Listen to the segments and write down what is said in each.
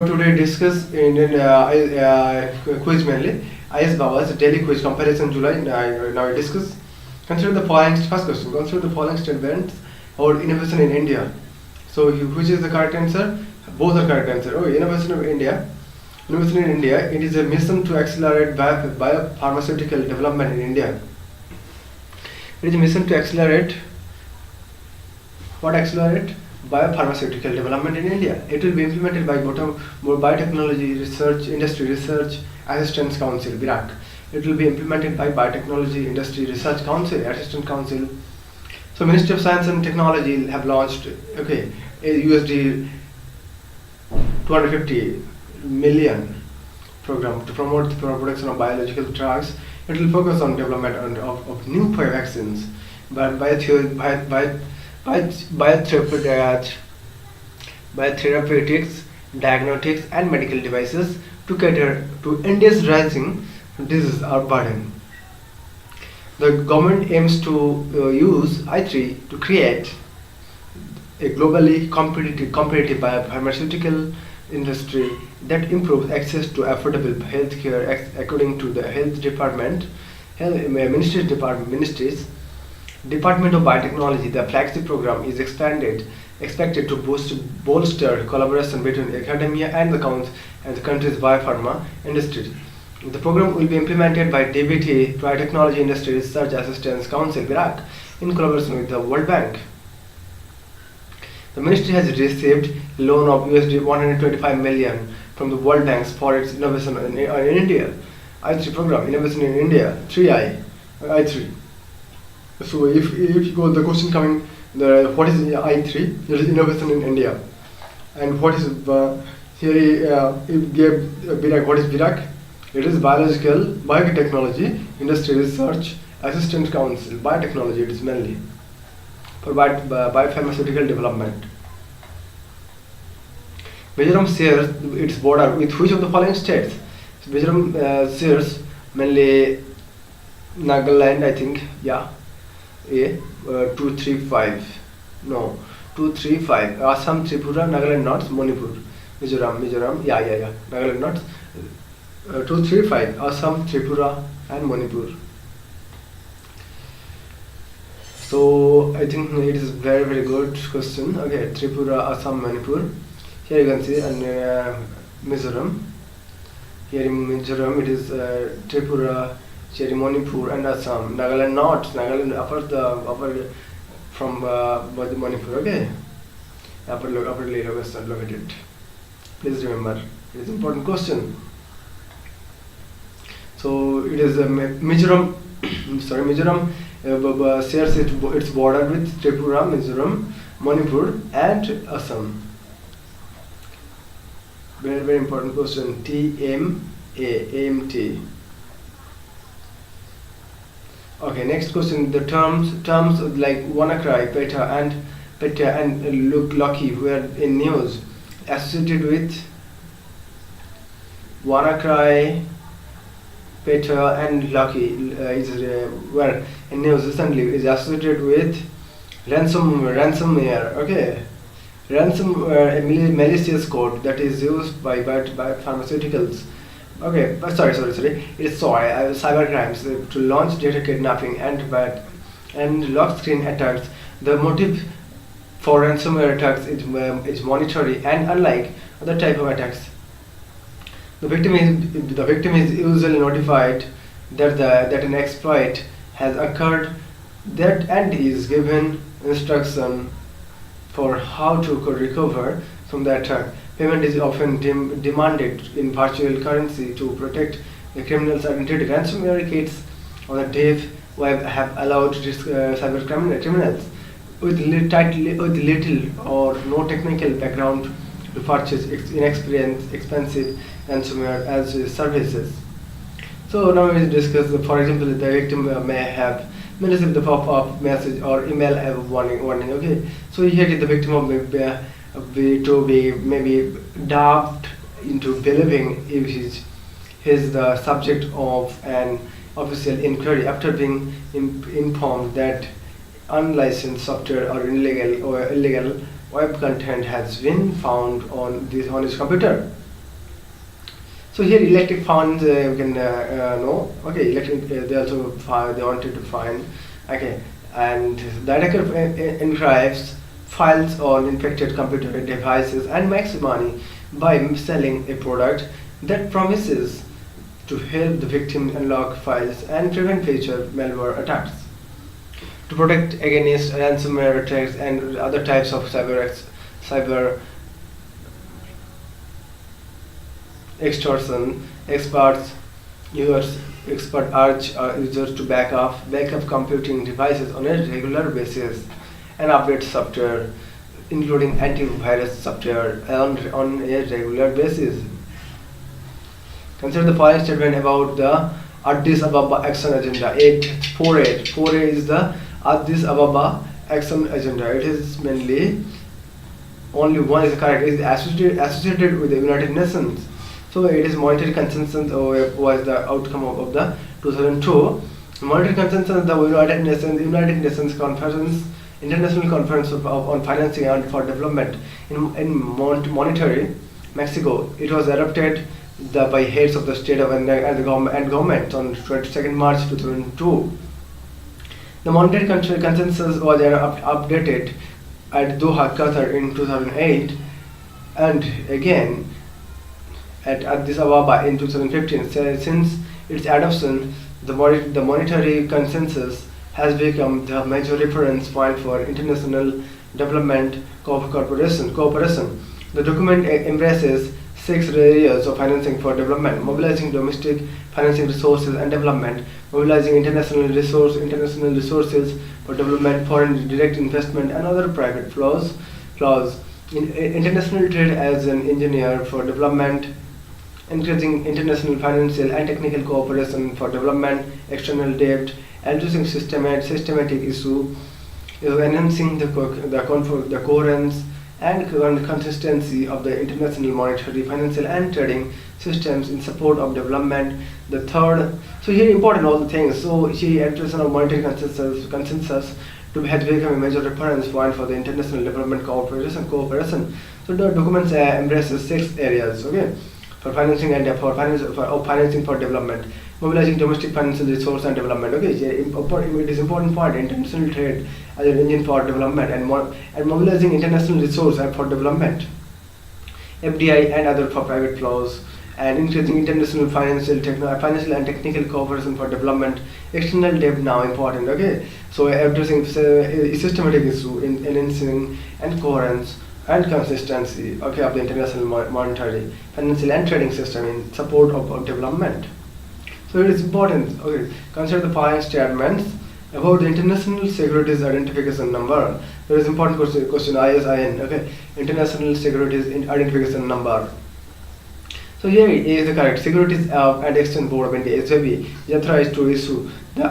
Today discuss quiz mainly. IS Baba's daily quiz comparison July. Now I discuss. Consider the following first question. Consider the following statements about innovation in India. So which is the correct answer? Both are correct answer. Oh, innovation of India. Innovation in India. It is a mission to accelerate biopharmaceutical development in India. It is a mission to accelerate. What accelerate? Biopharmaceutical development in India. It will be implemented by Biotechnology Research Industry Research Assistance Council (BIRAC). It will be implemented by Biotechnology Industry Research Council Assistant Council. So Ministry of Science and Technology have launched a USD 250 million program to promote the production of biological drugs. It will focus on development of new vaccines, but biotherapeutics, diagnostics, and medical devices to cater to India's rising disease burden. The government aims to use I3 to create a globally competitive biopharmaceutical industry that improves access to affordable healthcare. According to the Health Department, Ministries Department of Biotechnology, the flagship program is expected to bolster collaboration between academia and the country's biopharma industry. The program will be implemented by DBT, Biotechnology Industry Research Assistance Council (BIRAC) in collaboration with the World Bank. The ministry has received a loan of USD 125 million from the World Bank for its innovation in India. I3 program, innovation in India, 3I, I3. So if you go the question coming, what is I3? It is innovation in India. And what is it gave BIRAC? What is BIRAC? It is Biotechnology Industry Research Assistance Council. Biotechnology, it is mainly for biopharmaceutical development. Mizoram shares its border with which of the following states? So Mizoram shares mainly Nagaland, I think, yeah. 235, no, 235, Assam, Tripura, Nagaland North, Manipur, Mizoram, yeah, Nagaland North, 235, Assam, Tripura, and Manipur. So I think it is very good question. Okay, Tripura, Assam, Manipur. Here you can see, and Mizoram. Here in Mizoram it is Tripura, Manipur, and Assam. Nagaland North, Nagaland upper from the Manipur. Okay, upper layer located. Please remember, it is important question. So it is Mizoram. Mizoram shares its border with Tripura, Mizoram, Manipur, and Assam. Very important question. AMT. Okay, next question. The terms like WannaCry, PETA, and Look Lucky were in news associated with WannaCry, PETA, and Lucky were in news recently is associated with ransomware. Okay, ransomware, a malicious code that is used by pharmaceuticals. Okay, sorry. It is cyber crimes to launch data kidnapping and lock screen attacks. The motive for ransomware attacks is monetary, and unlike other type of attacks, the victim is usually notified that an exploit has occurred, and is given instruction for how to recover from the attack. Payment is often demanded in virtual currency to protect the criminal's identity. Ransomware kits on the dark web have allowed cyber criminals with little or no technical background to purchase expensive ransomware as services. So now we discuss, for example, the victim may receive the pop-up message or email have a warning. Okay, so here is the victim of to be maybe duped into believing he's the subject of an official inquiry after being informed that unlicensed software or illegal web content has been found on his computer. So here electric funds we can know. Okay, electric they also they wanted to find. Okay, and the attacker encrypts files on infected computer devices and makes money by selling a product that promises to help the victim unlock files and prevent future malware attacks. To protect against ransomware attacks and other types of cyber extortion, expert urge users to backup computing devices on a regular basis and update software, including antivirus software, on a regular basis. Consider the following statement about the Addis Ababa Action Agenda 848. 48 is the Addis Ababa Action Agenda. It is mainly only one is correct. It is associated with the United Nations. So it is monetary consensus was the outcome of the 2002 monetary consensus. The United Nations Conference, International Conference on Financing and for Development in Monterrey, Mexico. It was adopted by heads of the state and the government on 22nd March 2002. The monetary consensus was updated at Doha, Qatar in 2008, and again at Addis Ababa in 2015. Since its adoption, the monetary consensus has become the major reference point for international development cooperation. The document embraces 6 areas of financing for development: mobilizing domestic financing resources and development, mobilizing international resources for development, foreign direct investment, and other private flows. International trade as an engineer for development, encouraging international financial and technical cooperation for development, external debt, addressing systematic issue, enhancing the coherence and consistency of the international monetary, financial, and trading systems in support of development. The third, so here important all the things. So here addressing of monetary consensus to has become a major reference point for the international development cooperation. So the documents embraces 6 areas. Okay, for financing and financing for development, mobilizing domestic financial resource and development. Okay, it is important point: international trade as an engine for development, and mobilizing international resource for development, FDI and other for private flows, and increasing international financial and technical cooperation for development. External debt now important. Okay, so addressing systematic issue in enhancing and coherence and consistency, okay, of the international monetary, financial, and trading system in support of development. So it is important. Okay, consider the following statements about the International Securities Identification Number. There is important question ISIN. Okay, International Securities Identification Number. So here is the correct. Securities and Exchange Board of India (SEBI) is authorized to issue the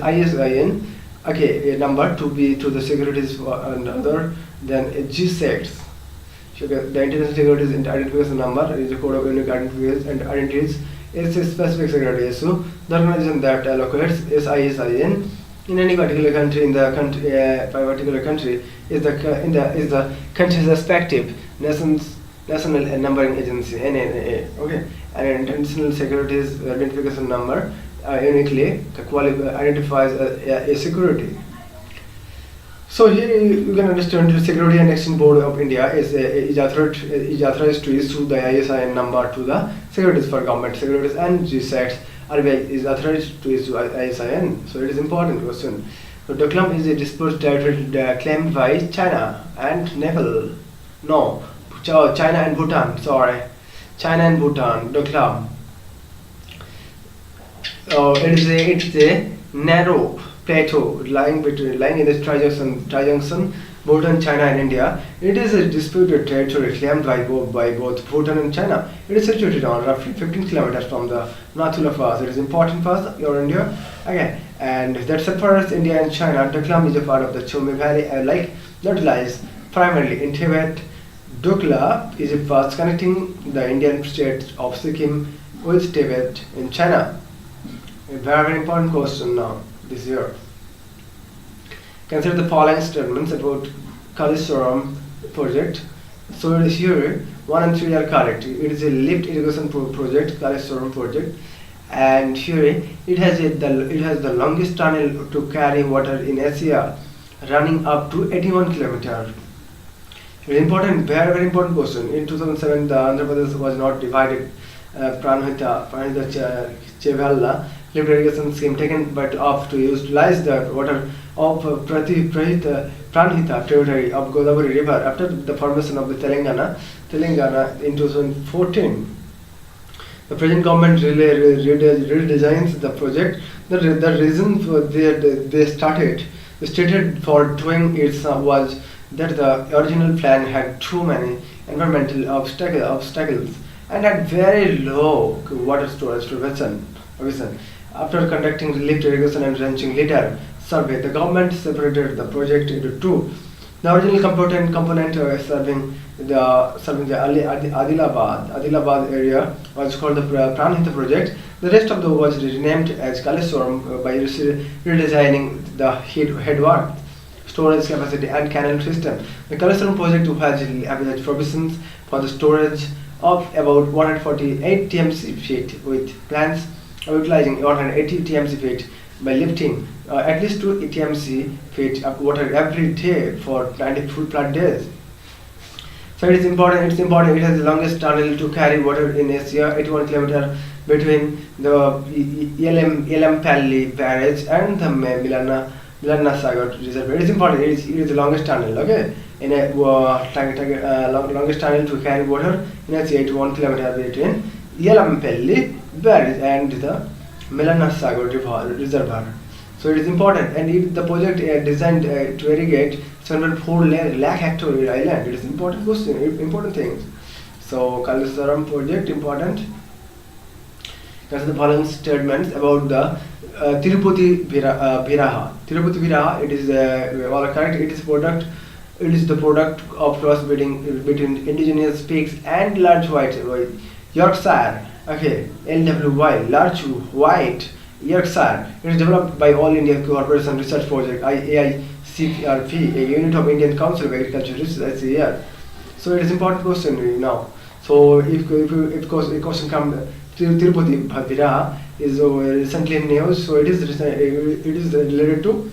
ISIN. Okay, a number to the securities and other than GSETs. So the International Securities Identification Number is a code of unique identities. It's a specific security issue. The organization that allocates SISIN in any particular country particular country is the country's respective national numbering agency (NNA). Okay, and an International Securities Identification Number uniquely identifies a security. So here you can understand the Security and Exchange Board of India is authorized to issue the ISIN number to the securities for government securities and GSETs. RBI is authorized to issue ISIN. So it is important question. So Doklam is a disputed territory claimed by China and Nepal. No, China and Bhutan. Sorry, China and Bhutan. Doklam. It's a narrow plateau lying in the tri-junction Bhutan, China, and India. It is a disputed territory claimed by both Bhutan and China. It is situated on roughly 15 kilometers from the Nathula Pass. It is important pass your India. Okay, and that separates India and China. Doklam is a part of the Chome Valley that lies primarily in Tibet. Dokla is a pass connecting the Indian state of Sikkim with Tibet in China. A very important question now this year. Consider the following statements about Kalisaram project. So it is here 1 and 3 are correct. It is a lift irrigation project, Kaleshwaram project, and here it has the longest tunnel to carry water in Asia, running up to 81 kilometers. Important, very important question. In 2007, the Andhra Pradesh was not divided. Pranhita Chevalla lift irrigation scheme taken but up to utilize the water of Pranhita territory of Godavari River after the formation of the Telangana in 2014. The present government redesigns the project. The reason for they stated for doing it was that the original plan had too many environmental obstacles and had very low water storage provision. After conducting the lift irrigation and drenching litter survey, the government separated the project into two. The original component serving the Adilabad area was called the Pranhita project. The rest of the was renamed as Kaleshwaram by redesigning the headwork, storage capacity and canal system. The Kaleshwaram project has provisions for the storage of about 148 TMC feet, with plans of utilizing 180 TMC feet by lifting at least 2 TMC feet of water every day for 90 full days. So it is important. It has the longest tunnel to carry water in Asia, 81 kilometers between the Yelampalli barrage and the Milana Sagar reservoir. It is important. It is the longest tunnel. Okay, in a longest tunnel to carry water in Asia, 81 kilometers between Yelampalli barrage and the Milana Sagar reservoir. So it is important, and the project designed to irrigate 7.4 lakh hectare island. It is important question, important things. So Kaleshwaram project important. That's the following statements about the Tirupati Viraha. Tirupati Viraha. It is all correct. It is the product of crossbreeding between indigenous pigs and large white Yorkshire. Okay, LWY, large white Yorkshire. It is developed by All India Corporation Research Project AICRP, a unit of Indian Council of Agriculture Research here. So it is important question now. So if a question comes, Tirupati Viraha is recently in news. So it is related to.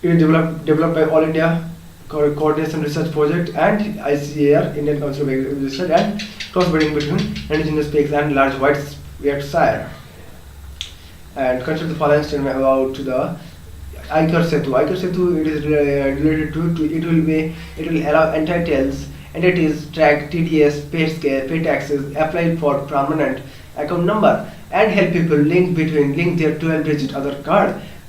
It is developed by All India Coordination Research Project and ICAR, Indian Council of Agriculture Research, and crossbreeding between indigenous pigs and large white Yorkshire. And consider the following statement about the Aikar Setu. Aikar Setu, it is related to it will allow entities track TDS, pay taxes, apply for permanent account number, and help people link their 12-digit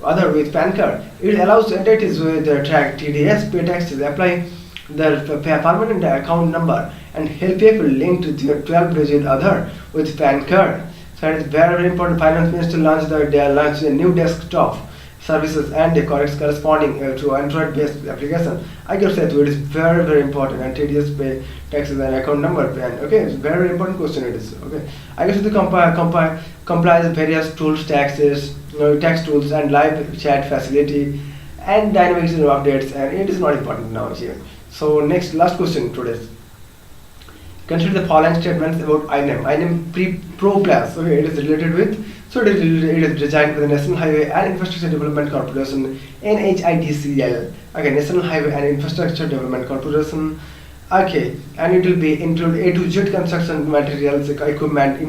other with PAN card. It allows entities with track TDS, pay taxes, apply their permanent account number, and help people link to their 12-digit other with PAN card. So it is very important. Finance Minister launched a new desktop services and the corresponding to Android-based application. I can say it is very important, and TDS, pay taxes and account number PAN. Okay, it's very important question. It is okay. I guess the complies various tools, tax tools and live chat facility and dynamic updates, and it is not important now here. So last question today. Consider the following statements about INEM. INEM Pro Plus. Okay, it is related with. So it is designed by the National Highway and Infrastructure Development Corporation, NHIDCL. Okay, National Highway and Infrastructure Development Corporation. Okay, and it will be include A to Z construction materials, equipment,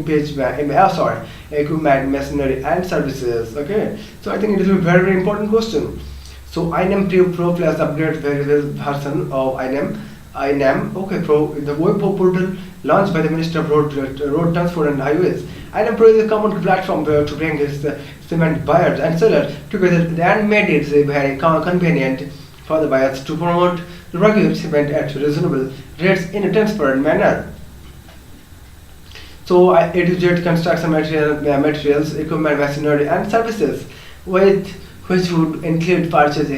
equipment, machinery, and services. Okay, so I think it is a very important question. So INEM Pro Plus upgrade version of INEM. Okay, Pro, the web portal launched by the Minister of Road Transport and Highways. INEM Pro is a common platform to bring cement buyers and sellers together and made it very convenient for the buyers to promote the rugged cement at reasonable rates in a transparent manner. So A to Z construction materials, equipment, machinery, and services, which would include purchase,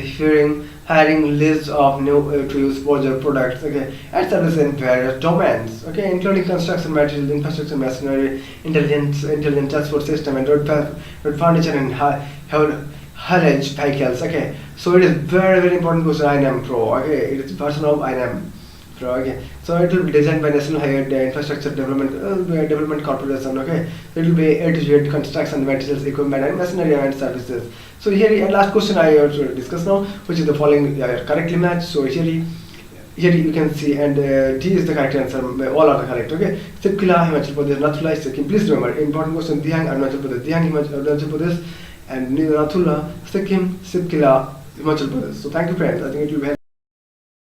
hiring lists of new to use products, okay, and services in various domains, okay, including construction materials, infrastructure, machinery, intelligent transport system, and road furniture and haulage vehicles. Okay, so it is very important question. INEM Pro. Okay, it is version of INEM. Okay, so it will be designed by National Highway Infrastructure Development Corporation. Okay, so it will be A to Z construction, materials, equipment, and machinery and services. So here, last question I have to discuss now, which is the following correctly matched. So here you can see, and D is the correct answer. All are the correct. Okay, Sipkila, Himachal Pradesh, Nathula, Sikkim. Please remember, important question: Dihang, Arunachal Pradesh, Dihang, Arunachal Pradesh, and Nathula, Sikkim, Sipkila, Himachal Pradesh. So thank you, friends. I think it will be helpful.